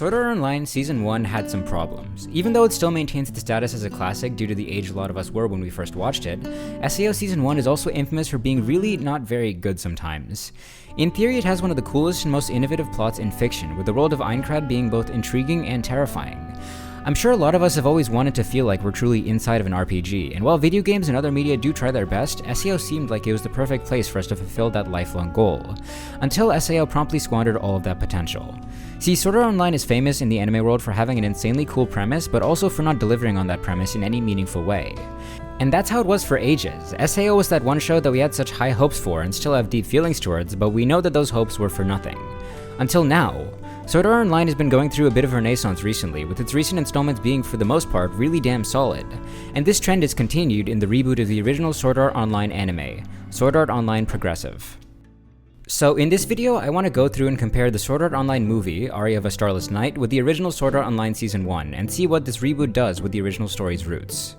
Sword Art Online Season 1 had some problems. Even though it still maintains its status as a classic due to the age a lot of us were when we first watched it, SAO Season 1 is also infamous for being really not very good sometimes. In theory, it has one of the coolest and most innovative plots in fiction, with the world of Aincrad being both intriguing and terrifying. I'm sure a lot of us have always wanted to feel like we're truly inside of an RPG, and while video games and other media do try their best, SAO seemed like it was the perfect place for us to fulfill that lifelong goal, until SAO promptly squandered all of that potential. See, Sword Art Online is famous in the anime world for having an insanely cool premise, but also for not delivering on that premise in any meaningful way. And that's how it was for ages. SAO was that one show that we had such high hopes for and still have deep feelings towards, but we know that those hopes were for nothing. Until now. Sword Art Online has been going through a bit of a renaissance recently, with its recent installments being for the most part really damn solid. And this trend is continued in the reboot of the original Sword Art Online anime, Sword Art Online Progressive. So in this video, I want to go through and compare the Sword Art Online movie, Aria of a Starless Night, with the original Sword Art Online Season 1, and see what this reboot does with the original story's roots.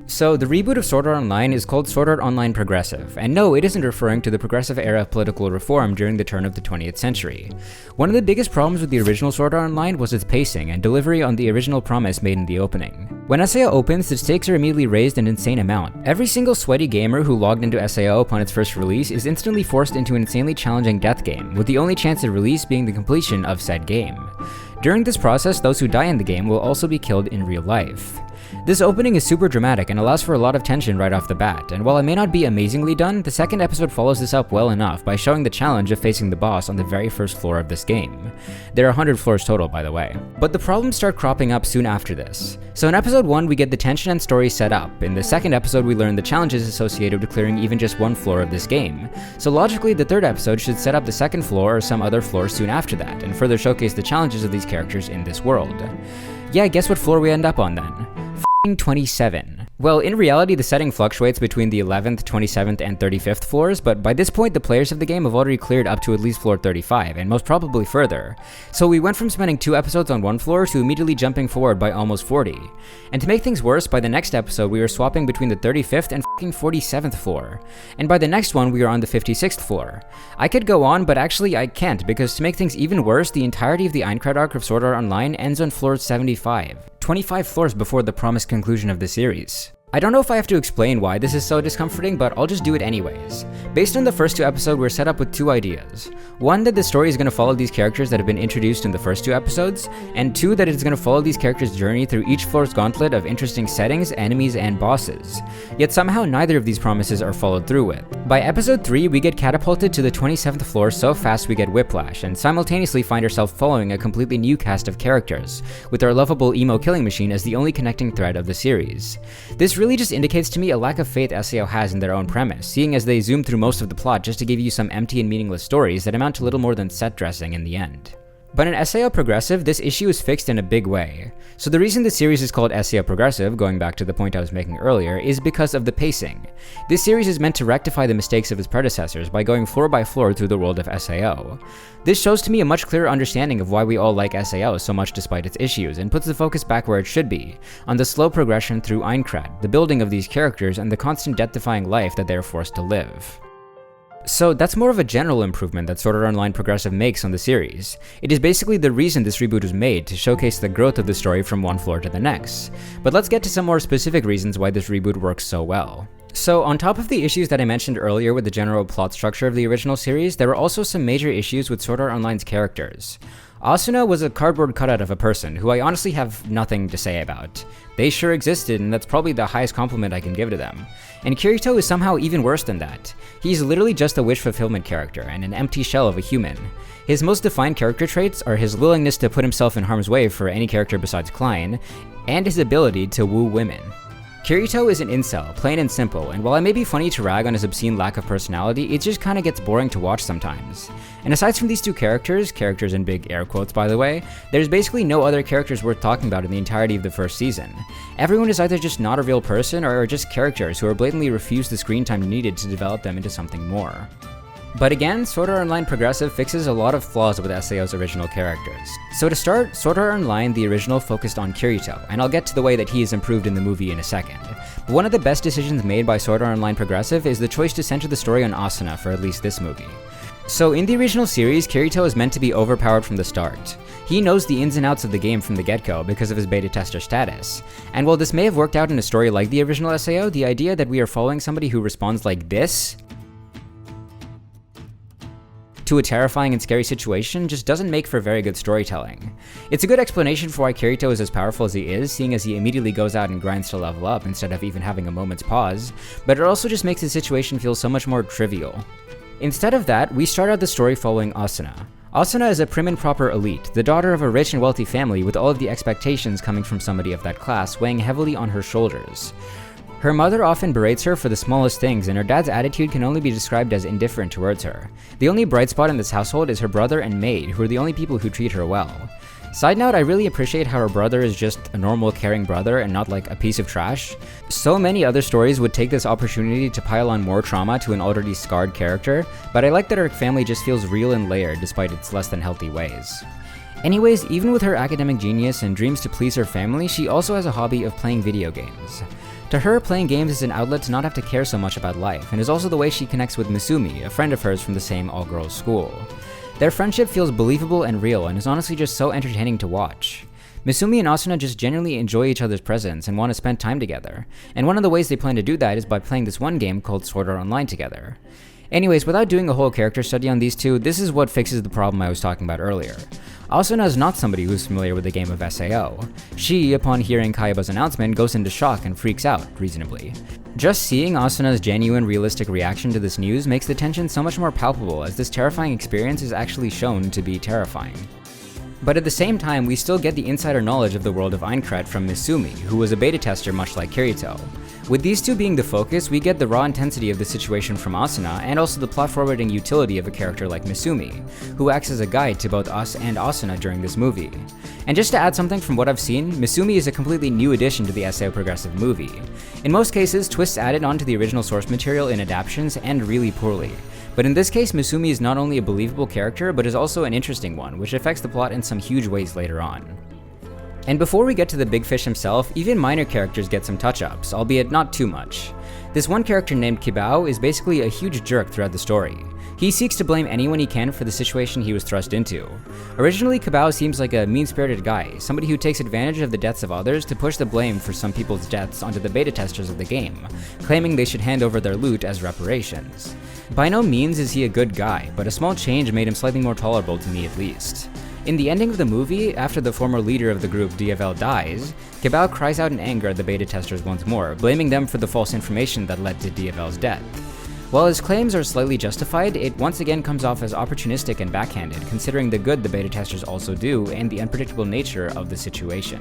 So, the reboot of Sword Art Online is called Sword Art Online Progressive, and no, it isn't referring to the progressive era of political reform during the turn of the 20th century. One of the biggest problems with the original Sword Art Online was its pacing and delivery on the original promise made in the opening. When SAO opens, the stakes are immediately raised an insane amount. Every single sweaty gamer who logged into SAO upon its first release is instantly forced into an insanely challenging death game, with the only chance of release being the completion of said game. During this process, those who die in the game will also be killed in real life. This opening is super dramatic and allows for a lot of tension right off the bat, and while it may not be amazingly done, the second episode follows this up well enough by showing the challenge of facing the boss on the very first floor of this game. There are 100 floors total, by the way. But the problems start cropping up soon after this. So in episode 1, we get the tension and story set up. In the second episode, we learn the challenges associated with clearing even just one floor of this game. So logically, the third episode should set up the second floor or some other floor soon after that, and further showcase the challenges of these characters in this world. Yeah, guess what floor we end up on then? 27. Well, in reality, the setting fluctuates between the 11th, 27th, and 35th floors, but by this point, the players of the game have already cleared up to at least floor 35, and most probably further. So we went from spending 2 episodes on one floor to immediately jumping forward by almost 40. And to make things worse, by the next episode, we were swapping between the 35th and 47th floor. And by the next one, we are on the 56th floor. I could go on, but actually I can't, because to make things even worse, the entirety of the Aincrad arc of Sword Art Online ends on floor 75. 25 floors before the promised conclusion of the series. I don't know if I have to explain why this is so discomforting, but I'll just do it anyways. Based on the first 2 episodes, we're set up with 2 ideas. 1, that the story is going to follow these characters that have been introduced in the first 2 episodes, and 2, that it's going to follow these characters' journey through each floor's gauntlet of interesting settings, enemies, and bosses. Yet somehow neither of these promises are followed through with. By episode 3, we get catapulted to the 27th floor so fast we get whiplash, and simultaneously find ourselves following a completely new cast of characters, with our lovable emo killing machine as the only connecting thread of the series. This really just indicates to me a lack of faith SAO has in their own premise, seeing as they zoom through most of the plot just to give you some empty and meaningless stories that amount to little more than set dressing in the end. But in SAO Progressive, this issue is fixed in a big way. So the reason the series is called SAO Progressive, going back to the point I was making earlier, is because of the pacing. This series is meant to rectify the mistakes of its predecessors by going floor by floor through the world of SAO. This shows to me a much clearer understanding of why we all like SAO so much despite its issues, and puts the focus back where it should be, on the slow progression through Aincrad, the building of these characters, and the constant death-defying life that they are forced to live. So that's more of a general improvement that Sword Art Online Progressive makes on the series. It is basically the reason this reboot was made, to showcase the growth of the story from one floor to the next. But let's get to some more specific reasons why this reboot works so well. So, on top of the issues that I mentioned earlier with the general plot structure of the original series, there were also some major issues with Sword Art Online's characters. Asuna was a cardboard cutout of a person who I honestly have nothing to say about. They sure existed, and that's probably the highest compliment I can give to them. And Kirito is somehow even worse than that. He's literally just a wish fulfillment character, and an empty shell of a human. His most defined character traits are his willingness to put himself in harm's way for any character besides Klein, and his ability to woo women. Kirito is an incel, plain and simple, and while it may be funny to rag on his obscene lack of personality, it just kinda gets boring to watch sometimes. And aside from these 2 characters in big air quotes by the way, there's basically no other characters worth talking about in the entirety of the first season. Everyone is either just not a real person or are just characters who are blatantly refused the screen time needed to develop them into something more. But again, Sword Art Online Progressive fixes a lot of flaws with SAO's original characters. So to start, Sword Art Online the original focused on Kirito, and I'll get to the way that he is improved in the movie in a second. But one of the best decisions made by Sword Art Online Progressive is the choice to center the story on Asuna for at least this movie. So in the original series, Kirito is meant to be overpowered from the start. He knows the ins and outs of the game from the get-go because of his beta tester status. And while this may have worked out in a story like the original SAO, the idea that we are following somebody who responds like this to a terrifying and scary situation just doesn't make for very good storytelling. It's a good explanation for why Kirito is as powerful as he is, seeing as he immediately goes out and grinds to level up instead of even having a moment's pause, but it also just makes the situation feel so much more trivial. Instead of that, we start out the story following Asuna. Asuna is a prim and proper elite, the daughter of a rich and wealthy family with all of the expectations coming from somebody of that class weighing heavily on her shoulders. Her mother often berates her for the smallest things, and her dad's attitude can only be described as indifferent towards her. The only bright spot in this household is her brother and maid, who are the only people who treat her well. Side note, I really appreciate how her brother is just a normal caring brother and not like a piece of trash. So many other stories would take this opportunity to pile on more trauma to an already scarred character, but I like that her family just feels real and layered despite its less than healthy ways. Anyways, even with her academic genius and dreams to please her family, she also has a hobby of playing video games. To her, playing games is an outlet to not have to care so much about life, and is also the way she connects with Misumi, a friend of hers from the same all-girls school. Their friendship feels believable and real, and is honestly just so entertaining to watch. Misumi and Asuna just genuinely enjoy each other's presence and want to spend time together, and one of the ways they plan to do that is by playing this one game called Sword Art Online together. Anyways, without doing a whole character study on these two, this is what fixes the problem I was talking about earlier. Asuna is not somebody who's familiar with the game of SAO. She, upon hearing Kayaba's announcement, goes into shock and freaks out, reasonably. Just seeing Asuna's genuine, realistic reaction to this news makes the tension so much more palpable, as this terrifying experience is actually shown to be terrifying. But at the same time, we still get the insider knowledge of the world of Aincrad from Misumi, who was a beta tester much like Kirito. With these two being the focus, we get the raw intensity of the situation from Asuna, and also the plot-forwarding utility of a character like Misumi, who acts as a guide to both us and Asuna during this movie. And just to add something from what I've seen, Misumi is a completely new addition to the SAO progressive movie. In most cases, twists added onto the original source material in adaptations, and really poorly. But in this case, Misumi is not only a believable character, but is also an interesting one, which affects the plot in some huge ways later on. And before we get to the big fish himself, even minor characters get some touch-ups, albeit not too much. This one character named Kibao is basically a huge jerk throughout the story. He seeks to blame anyone he can for the situation he was thrust into. Originally, Kibao seems like a mean-spirited guy, somebody who takes advantage of the deaths of others to push the blame for some people's deaths onto the beta testers of the game, claiming they should hand over their loot as reparations. By no means is he a good guy, but a small change made him slightly more tolerable to me at least. In the ending of the movie, after the former leader of the group DFL dies, Kibao cries out in anger at the beta testers once more, blaming them for the false information that led to DFL's death. While his claims are slightly justified, it once again comes off as opportunistic and backhanded, considering the good the beta testers also do and the unpredictable nature of the situation.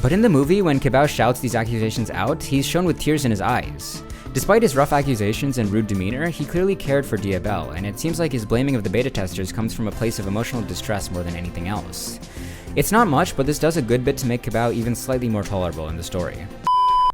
But in the movie, when Kibao shouts these accusations out, he's shown with tears in his eyes. Despite his rough accusations and rude demeanor, he clearly cared for DFL, and it seems like his blaming of the beta testers comes from a place of emotional distress more than anything else. It's not much, but this does a good bit to make Kibao even slightly more tolerable in the story.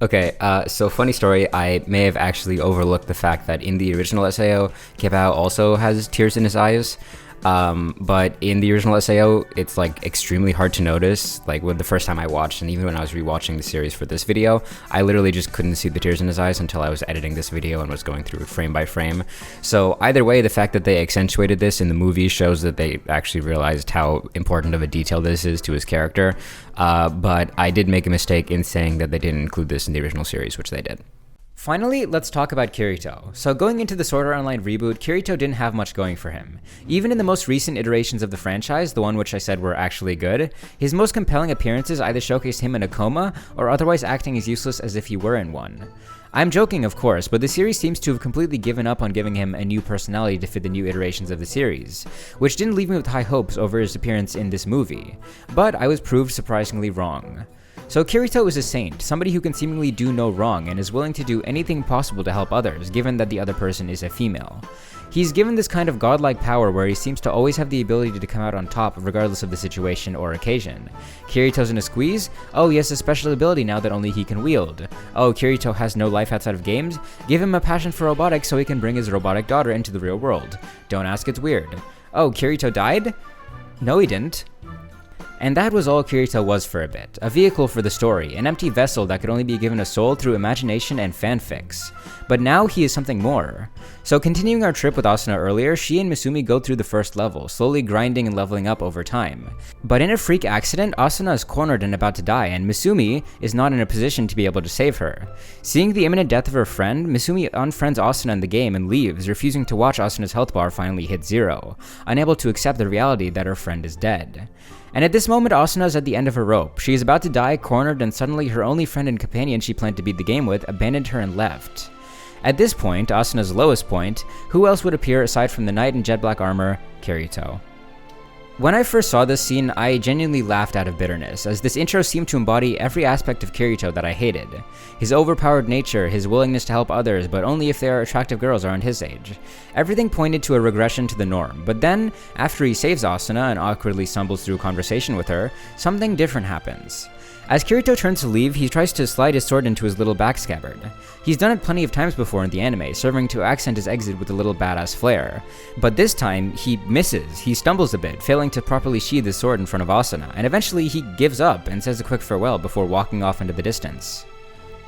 Okay, so funny story, I may have actually overlooked the fact that in the original SAO, Kibao also has tears in his eyes. But in the original SAO, it's like extremely hard to notice. Like with the first time I watched, and even when I was rewatching the series for this video, I literally just couldn't see the tears in his eyes until I was editing this video and was going through it frame by frame. So either way, the fact that they accentuated this in the movie shows that they actually realized how important of a detail this is to his character. But I did make a mistake in saying that they didn't include this in the original series, which they did. Finally, let's talk about Kirito. So going into the Sword Art Online reboot, Kirito didn't have much going for him. Even in the most recent iterations of the franchise, the one which I said were actually good, his most compelling appearances either showcased him in a coma, or otherwise acting as useless as if he were in one. I'm joking, of course, but the series seems to have completely given up on giving him a new personality to fit the new iterations of the series, which didn't leave me with high hopes over his appearance in this movie. But I was proved surprisingly wrong. So Kirito is a saint, somebody who can seemingly do no wrong and is willing to do anything possible to help others, given that the other person is a female. He's given this kind of godlike power where he seems to always have the ability to come out on top regardless of the situation or occasion. Kirito's in a squeeze? Oh, he has a special ability now that only he can wield. Oh, Kirito has no life outside of games? Give him a passion for robotics so he can bring his robotic daughter into the real world. Don't ask, it's weird. Oh, Kirito died? No, he didn't. And that was all Kirito was for a bit, a vehicle for the story, an empty vessel that could only be given a soul through imagination and fanfics. But now he is something more. So continuing our trip with Asuna earlier, she and Misumi go through the first level, slowly grinding and leveling up over time. But in a freak accident, Asuna is cornered and about to die, and Misumi is not in a position to be able to save her. Seeing the imminent death of her friend, Misumi unfriends Asuna in the game and leaves, refusing to watch Asuna's health bar finally hit 0, unable to accept the reality that her friend is dead. And at this moment, Asuna is at the end of her rope. She is about to die, cornered, and suddenly her only friend and companion she planned to beat the game with abandoned her and left. At this point, Asuna's lowest point, who else would appear aside from the knight in jet black armor, Kirito? When I first saw this scene, I genuinely laughed out of bitterness, as this intro seemed to embody every aspect of Kirito that I hated. His overpowered nature, his willingness to help others, but only if they are attractive girls around his age. Everything pointed to a regression to the norm, but then, after he saves Asuna and awkwardly stumbles through conversation with her, something different happens. As Kirito turns to leave, he tries to slide his sword into his little back scabbard. He's done it plenty of times before in the anime, serving to accent his exit with a little badass flair. But this time, he misses, he stumbles a bit, failing to properly sheathe his sword in front of Asuna, and eventually he gives up and says a quick farewell before walking off into the distance.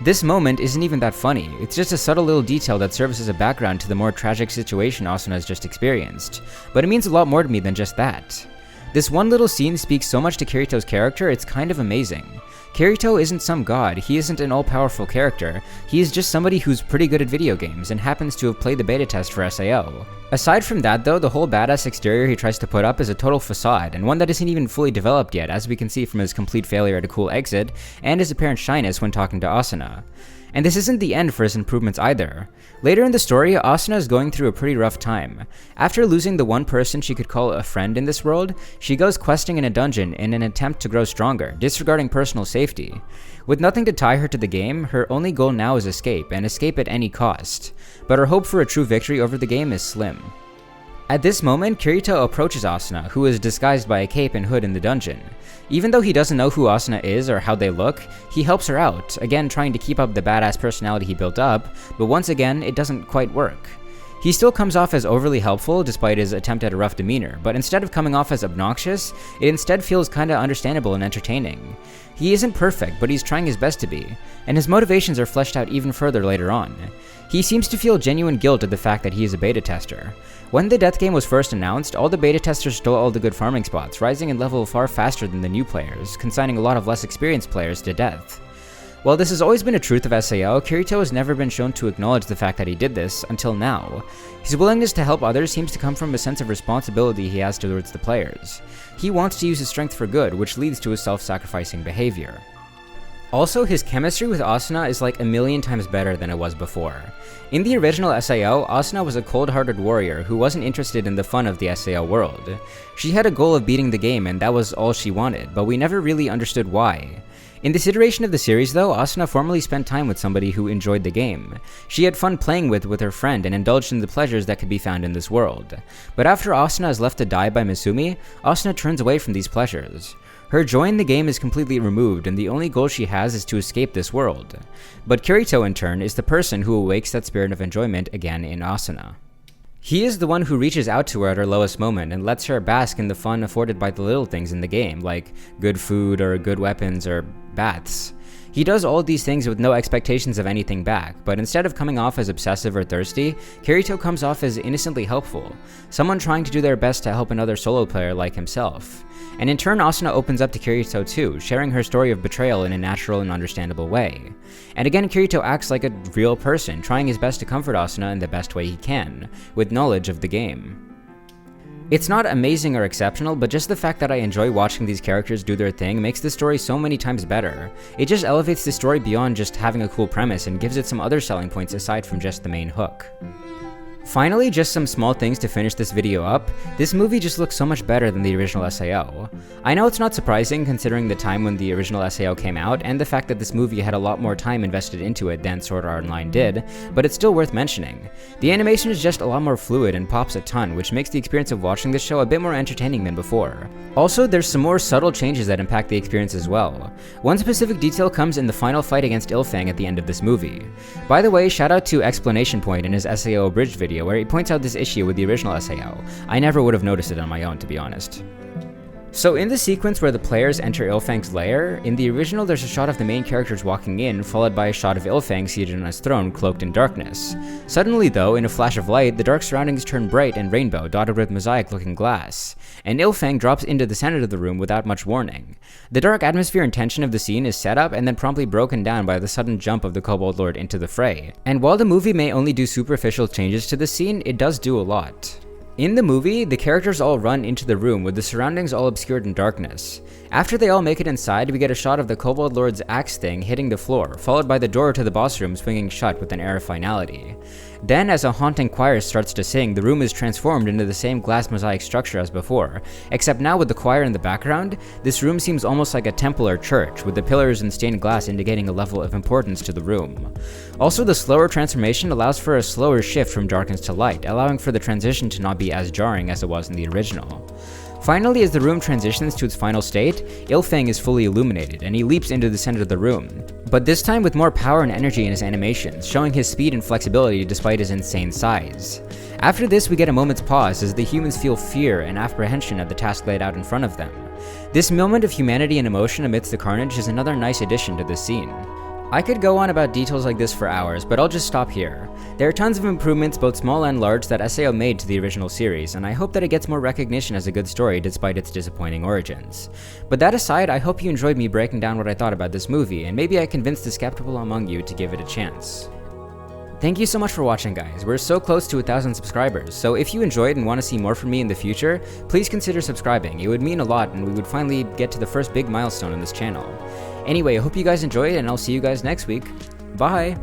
This moment isn't even that funny, it's just a subtle little detail that serves as a background to the more tragic situation Asuna has just experienced, but it means a lot more to me than just that. This one little scene speaks so much to Kirito's character, it's kind of amazing. Kirito isn't some god, he isn't an all-powerful character, he is just somebody who's pretty good at video games and happens to have played the beta test for SAO. Aside from that though, the whole badass exterior he tries to put up is a total facade, and one that isn't even fully developed yet, as we can see from his complete failure at a cool exit, and his apparent shyness when talking to Asuna. And this isn't the end for his improvements either. Later in the story, Asuna is going through a pretty rough time. After losing the one person she could call a friend in this world, she goes questing in a dungeon in an attempt to grow stronger, disregarding personal safety. With nothing to tie her to the game, her only goal now is escape, and escape at any cost. But her hope for a true victory over the game is slim. At this moment, Kirito approaches Asuna, who is disguised by a cape and hood in the dungeon. Even though he doesn't know who Asuna is or how they look, he helps her out, again trying to keep up the badass personality he built up, but once again, it doesn't quite work. He still comes off as overly helpful despite his attempt at a rough demeanor, but instead of coming off as obnoxious, it instead feels kinda understandable and entertaining. He isn't perfect, but he's trying his best to be, and his motivations are fleshed out even further later on. He seems to feel genuine guilt at the fact that he is a beta tester. When the death game was first announced, all the beta testers stole all the good farming spots, rising in level far faster than the new players, consigning a lot of less experienced players to death. While this has always been a truth of SAO, Kirito has never been shown to acknowledge the fact that he did this, until now. His willingness to help others seems to come from a sense of responsibility he has towards the players. He wants to use his strength for good, which leads to his self-sacrificing behavior. Also, his chemistry with Asuna is like a million times better than it was before. In the original SAO, Asuna was a cold-hearted warrior who wasn't interested in the fun of the SAO world. She had a goal of beating the game and that was all she wanted, but we never really understood why. In this iteration of the series though, Asuna formally spent time with somebody who enjoyed the game. She had fun playing with her friend and indulged in the pleasures that could be found in this world. But after Asuna is left to die by Misumi, Asuna turns away from these pleasures. Her joy in the game is completely removed, and the only goal she has is to escape this world. But Kirito, in turn, is the person who awakes that spirit of enjoyment again in Asuna. He is the one who reaches out to her at her lowest moment and lets her bask in the fun afforded by the little things in the game, like good food or good weapons or baths. He does all these things with no expectations of anything back, but instead of coming off as obsessive or thirsty, Kirito comes off as innocently helpful, someone trying to do their best to help another solo player like himself. And in turn, Asuna opens up to Kirito too, sharing her story of betrayal in a natural and understandable way. And again, Kirito acts like a real person, trying his best to comfort Asuna in the best way he can, with knowledge of the game. It's not amazing or exceptional, but just the fact that I enjoy watching these characters do their thing makes the story so many times better. It just elevates the story beyond just having a cool premise and gives it some other selling points aside from just the main hook. Finally, just some small things to finish this video up, this movie just looks so much better than the original SAO. I know it's not surprising considering the time when the original SAO came out and the fact that this movie had a lot more time invested into it than Sword Art Online did, but it's still worth mentioning. The animation is just a lot more fluid and pops a ton, which makes the experience of watching this show a bit more entertaining than before. Also, there's some more subtle changes that impact the experience as well. One specific detail comes in the final fight against Ilfang at the end of this movie. By the way, shout out to Explanation Point in his SAO abridged video where he points out this issue with the original SAO. I never would have noticed it on my own, to be honest. So in the sequence where the players enter Ilfang's lair, in the original there's a shot of the main characters walking in, followed by a shot of Ilfang seated on his throne, cloaked in darkness. Suddenly though, in a flash of light, the dark surroundings turn bright and rainbow, dotted with mosaic-looking glass, and Ilfang drops into the center of the room without much warning. The dark atmosphere and tension of the scene is set up and then promptly broken down by the sudden jump of the Kobold Lord into the fray. And while the movie may only do superficial changes to the scene, it does do a lot. In the movie, the characters all run into the room with the surroundings all obscured in darkness. After they all make it inside, we get a shot of the Kobold Lord's axe thing hitting the floor, followed by the door to the boss room swinging shut with an air of finality. Then, as a haunting choir starts to sing, the room is transformed into the same glass mosaic structure as before, except now with the choir in the background, this room seems almost like a temple or church, with the pillars and stained glass indicating a level of importance to the room. Also, the slower transformation allows for a slower shift from darkness to light, allowing for the transition to not be as jarring as it was in the original. Finally, as the room transitions to its final state, Ilfang is fully illuminated, and he leaps into the center of the room, but this time with more power and energy in his animations, showing his speed and flexibility despite his insane size. After this, we get a moment's pause as the humans feel fear and apprehension at the task laid out in front of them. This moment of humanity and emotion amidst the carnage is another nice addition to this scene. I could go on about details like this for hours, but I'll just stop here. There are tons of improvements, both small and large, that SAO made to the original series, and I hope that it gets more recognition as a good story despite its disappointing origins. But that aside, I hope you enjoyed me breaking down what I thought about this movie, and maybe I convinced the skeptical among you to give it a chance. Thank you so much for watching, guys. We're so close to 1,000 subscribers, so if you enjoyed and want to see more from me in the future, please consider subscribing. It would mean a lot, and we would finally get to the first big milestone on this channel. Anyway, I hope you guys enjoyed, and I'll see you guys next week. Bye!